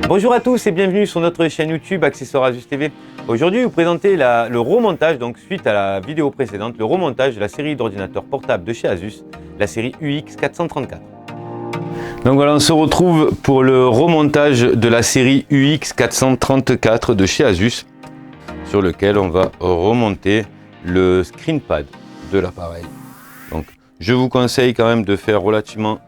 Bonjour à tous et bienvenue sur notre chaîne YouTube Accessoires Asus TV. Aujourd'hui, je vais vous présenter le remontage, donc suite à la vidéo précédente, le remontage de la série d'ordinateurs portables de chez Asus, la série UX434. Donc voilà, on se retrouve pour le remontage de la série UX434 de chez Asus, sur lequel on va remonter le screenpad de l'appareil. Donc, je vous conseille quand même de faire relativement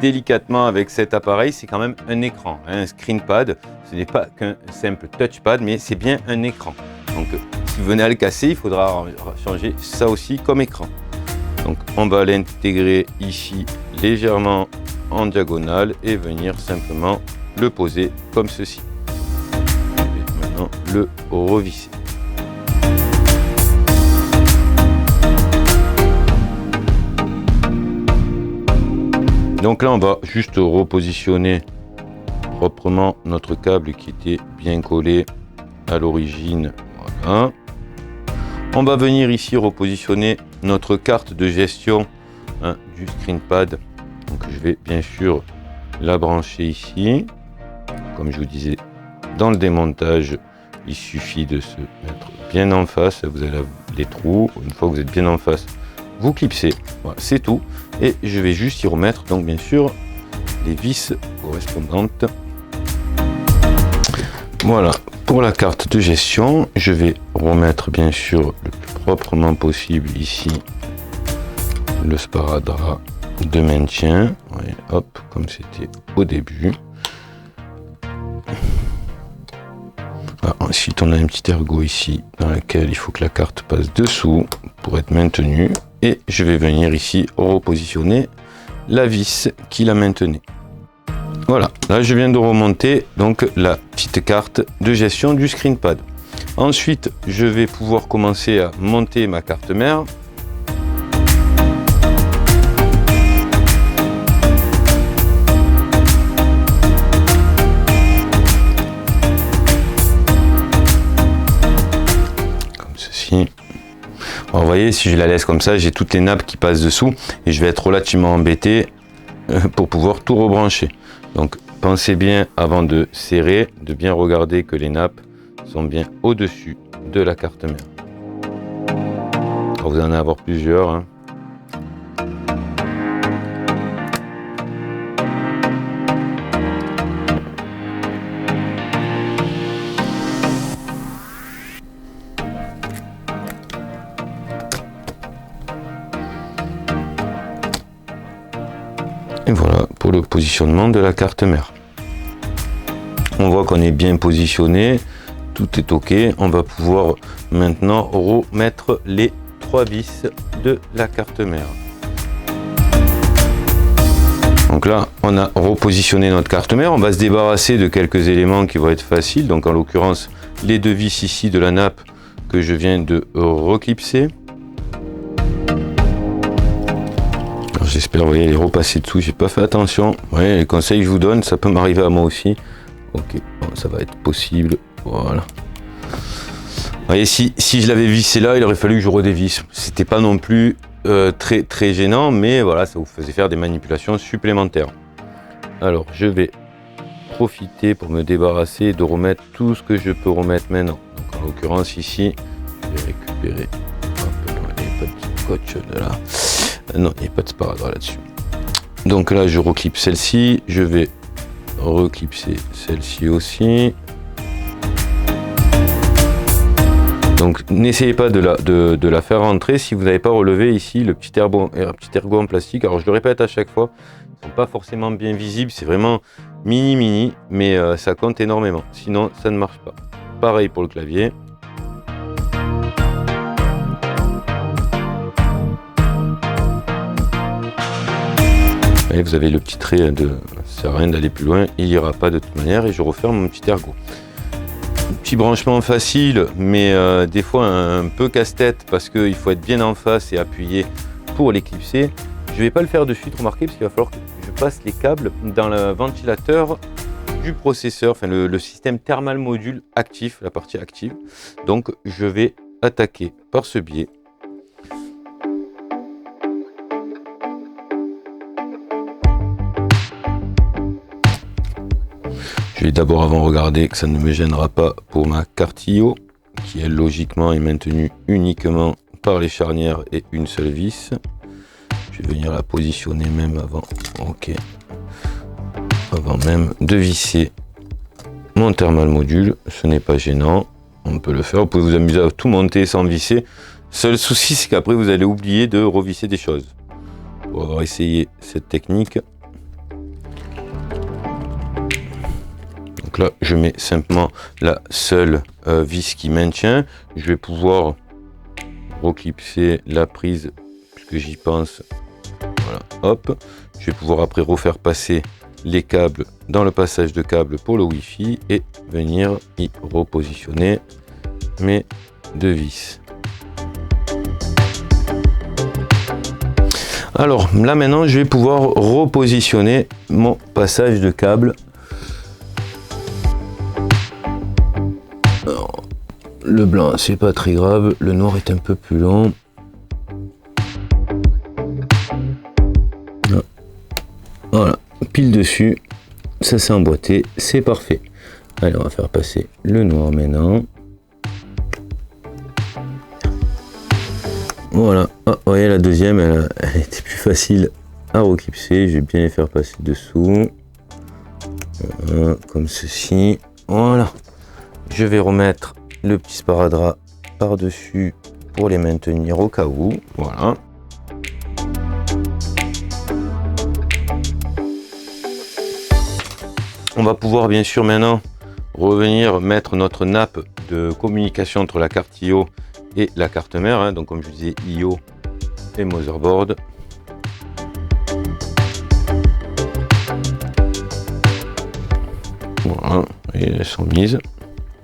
délicatement avec cet appareil. C'est quand même un écran, un screenpad. Ce n'est pas qu'un simple touchpad, mais c'est bien un écran. Donc, si vous venez à le casser, il faudra changer ça aussi comme écran. Donc, on va l'intégrer ici légèrement en diagonale et venir simplement le poser comme ceci. Je vais maintenant le revisser. Donc là, on va juste repositionner proprement notre câble qui était bien collé à l'origine. Voilà. On va venir ici repositionner notre carte de gestion du screenpad. Donc je vais bien sûr la brancher ici. Comme je vous disais, dans le démontage, il suffit de se mettre bien en face. Vous avez les trous. Une fois que vous êtes bien en face, vous clipsez. Voilà, c'est tout. Et je vais juste y remettre, donc bien sûr, les vis correspondantes. Voilà, pour la carte de gestion, je vais remettre bien sûr le plus proprement possible ici le sparadrap de maintien. Ouais, hop, comme c'était au début. Ah, ensuite, on a un petit ergot ici dans lequel il faut que la carte passe dessous pour être maintenue. Et je vais venir ici repositionner la vis qui la maintenait. Voilà, là je viens de remonter donc la petite carte de gestion du screenpad. Ensuite, je vais pouvoir commencer à monter ma carte mère. Comme ceci. Alors, vous voyez, si je la laisse comme ça, j'ai toutes les nappes qui passent dessous et je vais être relativement embêté pour pouvoir tout rebrancher. Donc pensez bien avant de serrer, de bien regarder que les nappes sont bien au-dessus de la carte mère. Alors, vous en allez avoir plusieurs. Hein. Et voilà pour le positionnement de la carte mère. On voit qu'on est bien positionné, tout est ok. On va pouvoir maintenant remettre les 3 vis de la carte mère. Donc là, on a repositionné notre carte mère. On va se débarrasser de quelques éléments qui vont être faciles. Donc en l'occurrence, les 2 vis ici de la nappe que je viens de reclipser. J'espère, vous voyez, les repasser dessous, j'ai pas fait attention. Ouais, les conseils que je vous donne, ça peut m'arriver à moi aussi. Ok, bon, ça va être possible. Voilà. Vous voyez, si je l'avais vissé là, il aurait fallu que je redévisse. C'était pas non plus très gênant, mais voilà, ça vous faisait faire des manipulations supplémentaires. Alors, je vais profiter pour me débarrasser de remettre tout ce que je peux remettre maintenant. Donc, en l'occurrence, ici, je vais récupérer. Hop, il n'y a pas de scotch de là. Non, il n'y a pas de sparadrap là-dessus. Donc là, je reclipe celle-ci. Je vais reclipser celle-ci aussi. Donc, n'essayez pas de la faire rentrer si vous n'avez pas relevé ici le petit ergot en plastique. Alors, je le répète à chaque fois, ils ne sont pas forcément bien visibles. C'est vraiment mini, mais ça compte énormément. Sinon, ça ne marche pas. Pareil pour le clavier. Et vous avez le petit trait de ça sert à rien d'aller plus loin, il n'ira pas de toute manière et je referme mon petit ergot. Un petit branchement facile, mais des fois un peu casse-tête parce qu'il faut être bien en face et appuyer pour l'éclipser. Je ne vais pas le faire de suite, remarquez, parce qu'il va falloir que je passe les câbles dans le ventilateur du processeur, enfin le système thermal module actif, la partie active. Donc je vais attaquer par ce biais. Je vais d'abord avant regarder que ça ne me gênera pas pour ma cartillo, qui elle logiquement est maintenue uniquement par les charnières et une seule vis. Je vais venir la positionner même avant, ok, avant même de visser mon thermal module. Ce n'est pas gênant, on peut le faire. Vous pouvez vous amuser à tout monter sans visser. Seul souci, c'est qu'après vous allez oublier de revisser des choses. Pour avoir essayé cette technique, donc là je mets simplement la seule vis qui maintient. Je vais pouvoir reclipser la prise puisque j'y pense. Voilà, hop. Je vais pouvoir après refaire passer les câbles dans le passage de câbles pour le Wi-Fi et venir y repositionner mes deux vis. Alors là maintenant je vais pouvoir repositionner mon passage de câble. Alors, le blanc c'est pas très grave, le noir est un peu plus long. Voilà, pile dessus, ça s'est emboîté, c'est parfait. Allez, on va faire passer le noir maintenant. Voilà, ah, vous voyez la deuxième, elle était plus facile à reclipser. Je vais bien les faire passer dessous. Voilà, comme ceci. Voilà. Je vais remettre le petit sparadrap par-dessus pour les maintenir au cas où. Voilà. On va pouvoir bien sûr maintenant revenir mettre notre nappe de communication entre la carte IO et la carte mère, hein, donc comme je disais IO et motherboard. Voilà, et elles sont mises.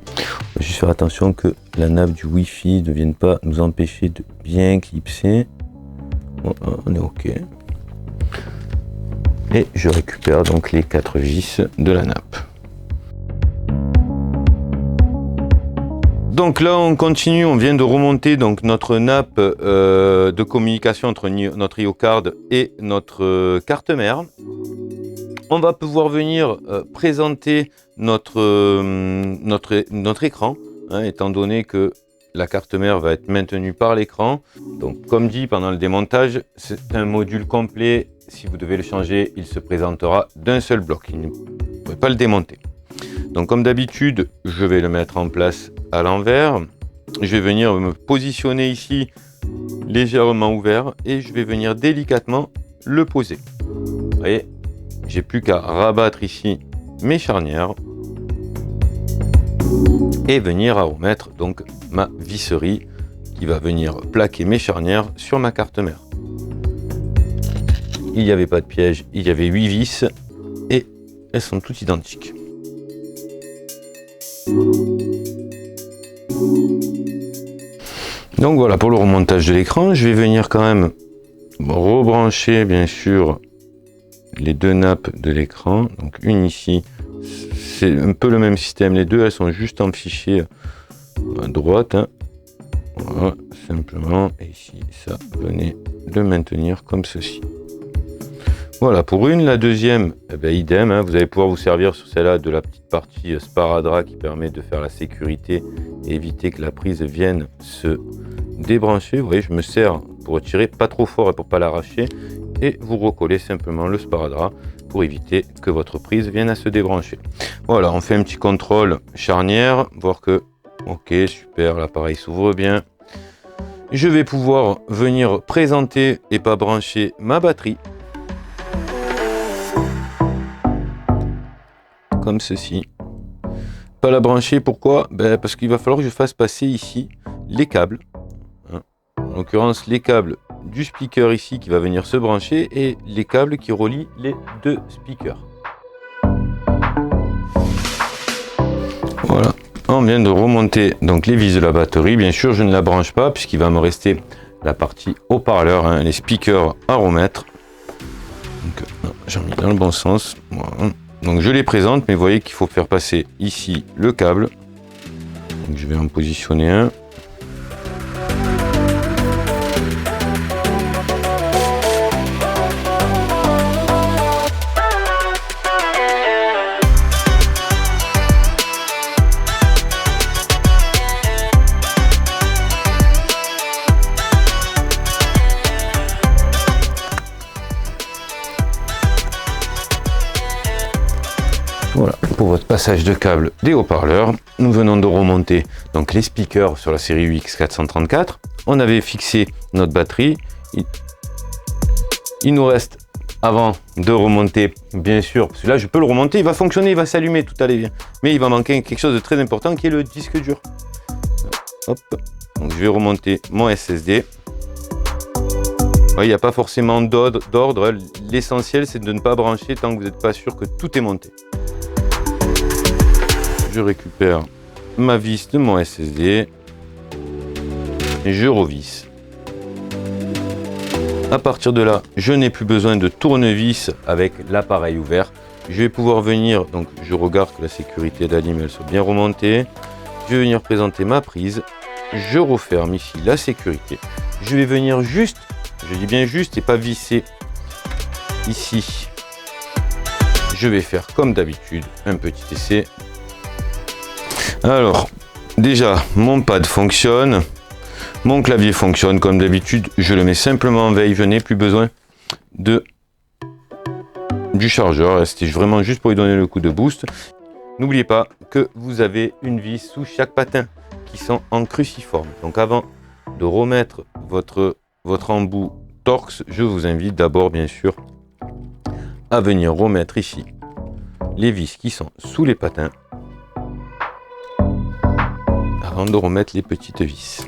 On va juste faire attention que la nappe du Wi-Fi ne vienne pas nous empêcher de bien clipser. Voilà, on est ok. Et je récupère donc les 4 vis de la nappe. Donc là on continue, on vient de remonter donc notre nappe de communication entre notre IO card et notre carte mère. On va pouvoir venir présenter notre écran, hein, étant donné que la carte mère va être maintenue par l'écran. Donc comme dit pendant le démontage, c'est un module complet. Si vous devez le changer, il se présentera d'un seul bloc. Il ne pourrait pas le démonter. Donc comme d'habitude, je vais le mettre en place à l'envers. Je vais venir me positionner ici légèrement ouvert et je vais venir délicatement le poser. Vous voyez, j'ai plus qu'à rabattre ici mes charnières et venir à remettre donc ma visserie qui va venir plaquer mes charnières sur ma carte mère. Il n'y avait pas de piège, il y avait 8 vis et elles sont toutes identiques. Donc voilà pour le remontage de l'écran. Je vais venir quand même rebrancher bien sûr les deux nappes de l'écran. Donc une ici, c'est un peu le même système. Les deux elles sont juste en fichier à droite. Hein. Voilà, simplement. Et ici, ça venez le maintenir comme ceci. Voilà pour une. La deuxième, eh ben, idem. Hein, vous allez pouvoir vous servir sur celle-là de la petite partie sparadrap qui permet de faire la sécurité et éviter que la prise vienne se débrancher. Vous voyez, je me sers pour tirer pas trop fort et pour pas l'arracher. Et vous recollez simplement le sparadrap pour éviter que votre prise vienne à se débrancher. Voilà, on fait un petit contrôle charnière, voir que, ok, super, l'appareil s'ouvre bien. Je vais pouvoir venir présenter et pas brancher ma batterie. Comme ceci. Pas la brancher, pourquoi? Ben, parce qu'il va falloir que je fasse passer ici les câbles. Hein. En l'occurrence, les câbles du speaker ici qui va venir se brancher et les câbles qui relient les deux speakers. Voilà, on vient de remonter donc les vis de la batterie. Bien sûr, je ne la branche pas puisqu'il va me rester la partie haut-parleur, hein, les speakers à remettre. J'en ai mis dans le bon sens. Voilà. Donc je les présente, mais vous voyez qu'il faut faire passer ici le câble. Donc je vais en positionner un. pour votre passage de câble des haut-parleurs. Nous venons de remonter donc les speakers sur la série UX434. On avait fixé notre batterie. Il nous reste, avant de remonter, bien sûr, parce que là je peux le remonter, il va fonctionner, il va s'allumer, tout allait bien. Mais il va manquer quelque chose de très important qui est le disque dur. Hop. Donc je vais remonter mon SSD. Il n'y a pas forcément d'ordre. L'essentiel, c'est de ne pas brancher tant que vous n'êtes pas sûr que tout est monté. Je récupère ma vis de mon SSD et je revisse. À partir de là, je n'ai plus besoin de tournevis avec l'appareil ouvert. Je vais pouvoir venir, donc je regarde que la sécurité d'Alim elle soit bien remontée. Je vais venir présenter ma prise. Je referme ici la sécurité. Je vais venir juste, je dis bien juste et pas visser ici. Je vais faire comme d'habitude un petit essai. Alors, déjà, mon pad fonctionne. Mon clavier fonctionne comme d'habitude. Je le mets simplement en veille. Je n'ai plus besoin du chargeur. C'était vraiment juste pour lui donner le coup de boost. N'oubliez pas que vous avez une vis sous chaque patin qui sont en cruciforme. Donc avant de remettre votre embout Torx, je vous invite d'abord bien sûr à venir remettre ici les vis qui sont sous les patins avant de remettre les petites vis.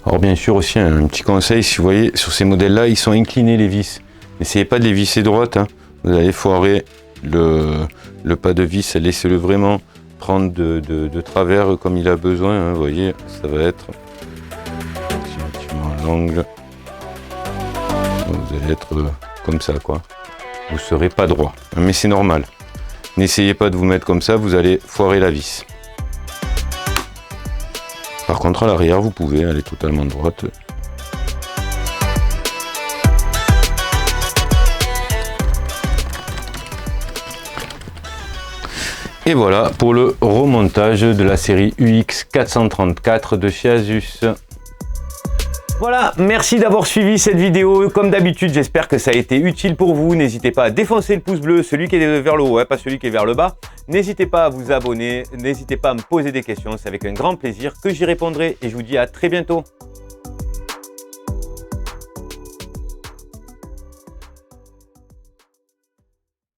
Alors bien sûr aussi un petit conseil, si vous voyez sur ces modèles là ils sont inclinés les vis, n'essayez pas de les visser droite, hein. Vous allez foirer le pas de vis, laissez-le vraiment prendre de travers comme il a besoin, hein. Vous voyez ça va être approximativement l'angle, vous allez être comme ça quoi, vous ne serez pas droit, mais c'est normal, n'essayez pas de vous mettre comme ça, vous allez foirer la vis. Par contre, à l'arrière, vous pouvez aller totalement droite. Et voilà pour le remontage de la série UX434 de chez Asus. Voilà, merci d'avoir suivi cette vidéo. Comme d'habitude, j'espère que ça a été utile pour vous. N'hésitez pas à défoncer le pouce bleu, celui qui est vers le haut, pas celui qui est vers le bas. N'hésitez pas à vous abonner, n'hésitez pas à me poser des questions. C'est avec un grand plaisir que j'y répondrai et je vous dis à très bientôt.